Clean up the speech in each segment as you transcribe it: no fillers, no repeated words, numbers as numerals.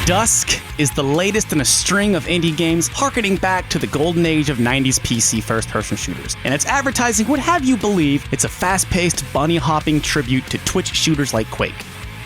DUSK is the latest in a string of indie games harkening back to the golden age of 90s PC first-person shooters, and its advertising would have you believe it's a fast-paced, bunny-hopping tribute to Twitch shooters like Quake.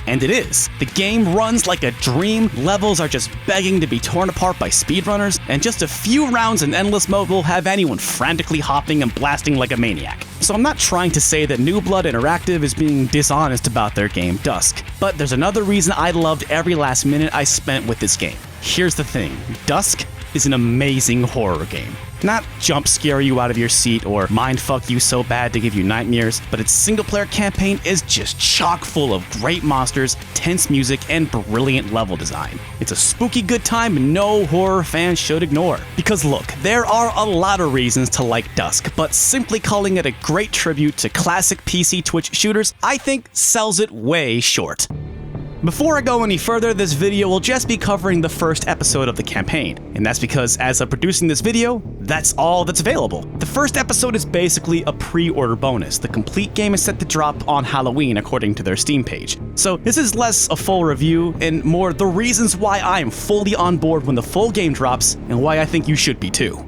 And it is. The game runs like a dream, levels are just begging to be torn apart by speedrunners, and just a few rounds in endless mode will have anyone frantically hopping and blasting like a maniac. So I'm not trying to say that New Blood Interactive is being dishonest about their game DUSK, but there's another reason I loved every last minute I spent with this game. Here's the thing, DUSK is an amazing horror game. Not jump scare you out of your seat or mindfuck you so bad to give you nightmares, but its single-player campaign is just chock full of great monsters, tense music, and brilliant level design. It's a spooky good time no horror fans should ignore. Because look, there are a lot of reasons to like DUSK, but simply calling it a great tribute to classic PC Twitch shooters, I think sells it way short. Before I go any further, this video will just be covering the first episode of the campaign, and that's because as of producing this video, that's all that's available. The first episode is basically a pre-order bonus. The complete game is set to drop on Halloween according to their Steam page. So this is less a full review and more the reasons why I am fully on board when the full game drops and why I think you should be too.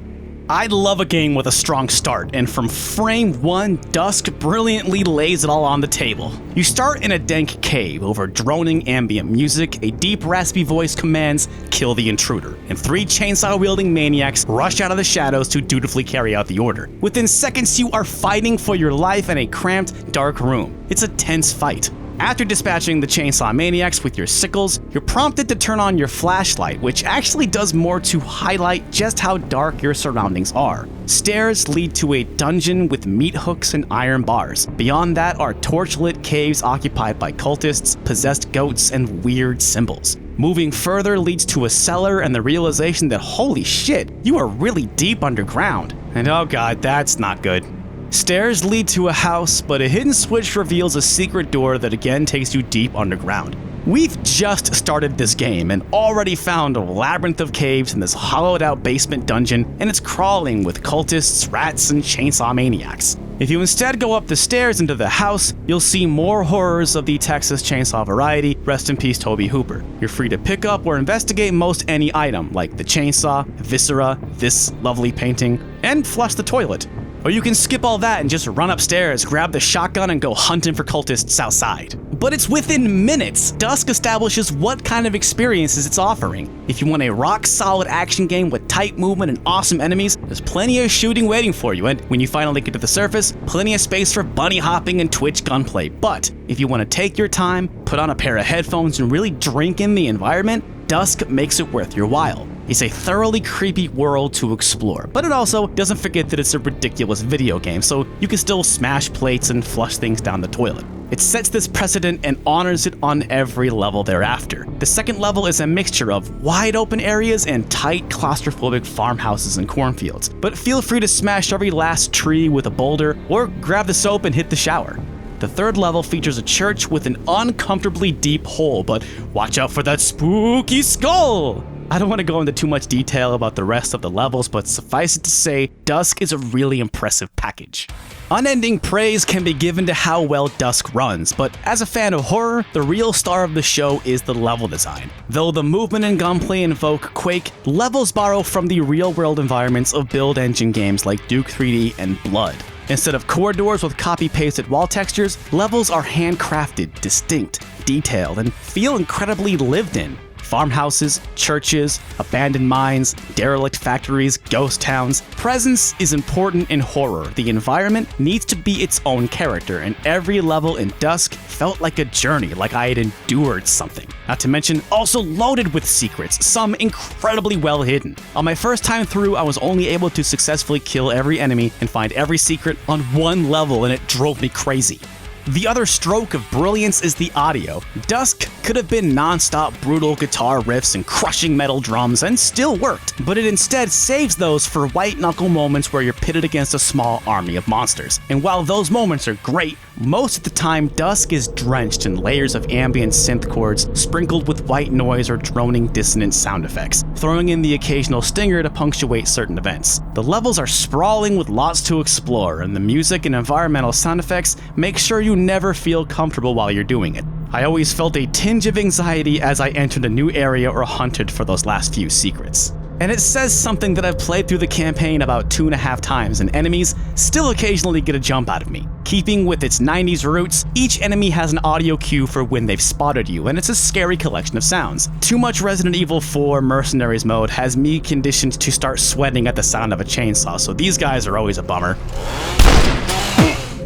I love a game with a strong start, and from frame 1, DUSK brilliantly lays it all on the table. You start in a dank cave over droning ambient music, a deep raspy voice commands, "Kill the intruder," and 3 chainsaw-wielding maniacs rush out of the shadows to dutifully carry out the order. Within seconds, you are fighting for your life in a cramped, dark room. It's a tense fight. After dispatching the chainsaw maniacs with your sickles, you're prompted to turn on your flashlight, which actually does more to highlight just how dark your surroundings are. Stairs lead to a dungeon with meat hooks and iron bars. Beyond that are torchlit caves occupied by cultists, possessed goats, and weird symbols. Moving further leads to a cellar and the realization that holy shit, you are really deep underground. And oh god, that's not good. Stairs lead to a house, but a hidden switch reveals a secret door that again takes you deep underground. We've just started this game and already found a labyrinth of caves in this hollowed out basement dungeon, and it's crawling with cultists, rats, and chainsaw maniacs. If you instead go up the stairs into the house, you'll see more horrors of the Texas Chainsaw variety, rest in peace Toby Hooper. You're free to pick up or investigate most any item, like the chainsaw, viscera, this lovely painting, and flush the toilet. Or you can skip all that and just run upstairs, grab the shotgun, and go hunting for cultists outside. But it's within minutes. DUSK establishes what kind of experiences it's offering. If you want a rock-solid action game with tight movement and awesome enemies, there's plenty of shooting waiting for you, and when you finally get to the surface, plenty of space for bunny hopping and Twitch gunplay. But if you want to take your time, put on a pair of headphones, and really drink in the environment, DUSK makes it worth your while. It's a thoroughly creepy world to explore, but it also doesn't forget that it's a ridiculous video game, so you can still smash plates and flush things down the toilet. It sets this precedent and honors it on every level thereafter. The second level is a mixture of wide open areas and tight claustrophobic farmhouses and cornfields, but feel free to smash every last tree with a boulder or grab the soap and hit the shower. The third level features a church with an uncomfortably deep hole, but watch out for that spooky skull! I don't want to go into too much detail about the rest of the levels, but suffice it to say, DUSK is a really impressive package. Unending praise can be given to how well DUSK runs, but as a fan of horror, the real star of the show is the level design. Though the movement and gunplay invoke Quake, levels borrow from the real-world environments of build engine games like Duke 3D and Blood. Instead of corridors with copy-pasted wall textures, levels are handcrafted, distinct, detailed, and feel incredibly lived in. Farmhouses, churches, abandoned mines, derelict factories, ghost towns. Presence is important in horror. The environment needs to be its own character, and every level in DUSK felt like a journey, like I had endured something. Not to mention, also loaded with secrets, some incredibly well hidden. On my first time through, I was only able to successfully kill every enemy and find every secret on one level, and it drove me crazy. The other stroke of brilliance is the audio. Dusk could have been non-stop brutal guitar riffs and crushing metal drums and still worked, but it instead saves those for white-knuckle moments where you're pitted against a small army of monsters. And while those moments are great, most of the time Dusk is drenched in layers of ambient synth chords sprinkled with white noise or droning dissonant sound effects, throwing in the occasional stinger to punctuate certain events. The levels are sprawling with lots to explore, and the music and environmental sound effects make sure you never feel comfortable while you're doing it. I always felt a tinge of anxiety as I entered a new area or hunted for those last few secrets. And it says something that I've played through the campaign about 2.5 times, and enemies still occasionally get a jump out of me. Keeping with its 90s roots, each enemy has an audio cue for when they've spotted you, and it's a scary collection of sounds. Too much Resident Evil 4 Mercenaries mode has me conditioned to start sweating at the sound of a chainsaw, so these guys are always a bummer.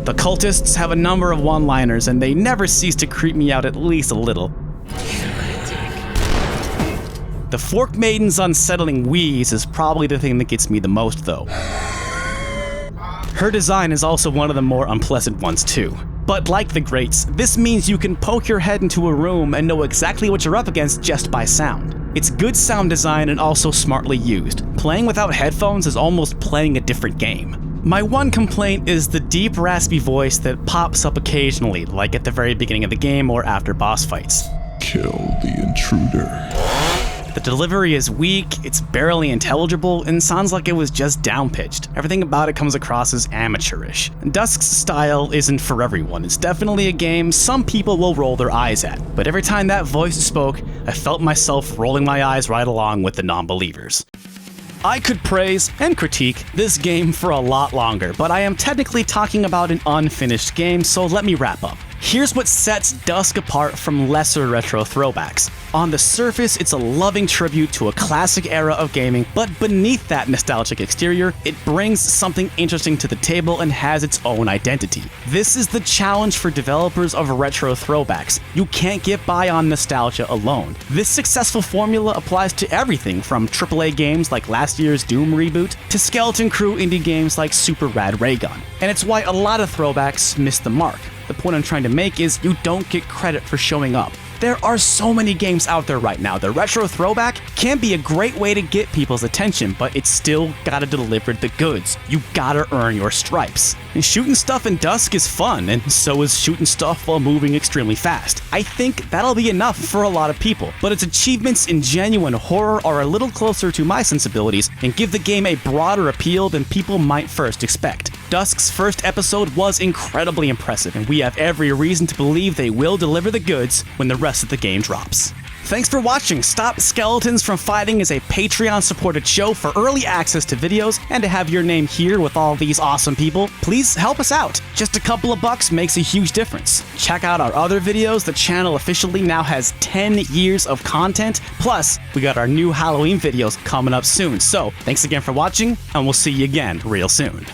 The cultists have a number of one-liners, and they never cease to creep me out at least a little. The Fork Maiden's unsettling wheeze is probably the thing that gets me the most, though. Her design is also one of the more unpleasant ones, too. But like the greats, this means you can poke your head into a room and know exactly what you're up against just by sound. It's good sound design and also smartly used. Playing without headphones is almost playing a different game. My one complaint is the deep, raspy voice that pops up occasionally, like at the very beginning of the game or after boss fights. Kill the intruder. The delivery is weak, it's barely intelligible, and sounds like it was just down-pitched. Everything about it comes across as amateurish. Dusk's style isn't for everyone. It's definitely a game some people will roll their eyes at, but every time that voice spoke, I felt myself rolling my eyes right along with the non-believers. I could praise and critique this game for a lot longer, but I am technically talking about an unfinished game, so let me wrap up. Here's what sets Dusk apart from lesser retro throwbacks. On the surface, it's a loving tribute to a classic era of gaming, but beneath that nostalgic exterior, it brings something interesting to the table and has its own identity. This is the challenge for developers of retro throwbacks. You can't get by on nostalgia alone. This successful formula applies to everything from AAA games like last year's Doom reboot to Skeleton Crew indie games like Super Rad Raygun. And it's why a lot of throwbacks miss the mark. The point I'm trying to make is you don't get credit for showing up. There are so many games out there right now. The retro throwback can be a great way to get people's attention, but it's still gotta deliver the goods. You gotta earn your stripes. And shooting stuff in Dusk is fun, and so is shooting stuff while moving extremely fast. I think that'll be enough for a lot of people, but its achievements in genuine horror are a little closer to my sensibilities and give the game a broader appeal than people might first expect. Dusk's first episode was incredibly impressive, and we have every reason to believe they will deliver the goods when the rest of the game drops. Thanks for watching. Stop Skeletons from Fighting is a Patreon-supported show. For early access to videos and to have your name here with all these awesome people, please help us out. Just a couple of bucks makes a huge difference. Check out our other videos. The channel officially now has 10 years of content. Plus, we got our new Halloween videos coming up soon. So, thanks again for watching, and we'll see you again real soon.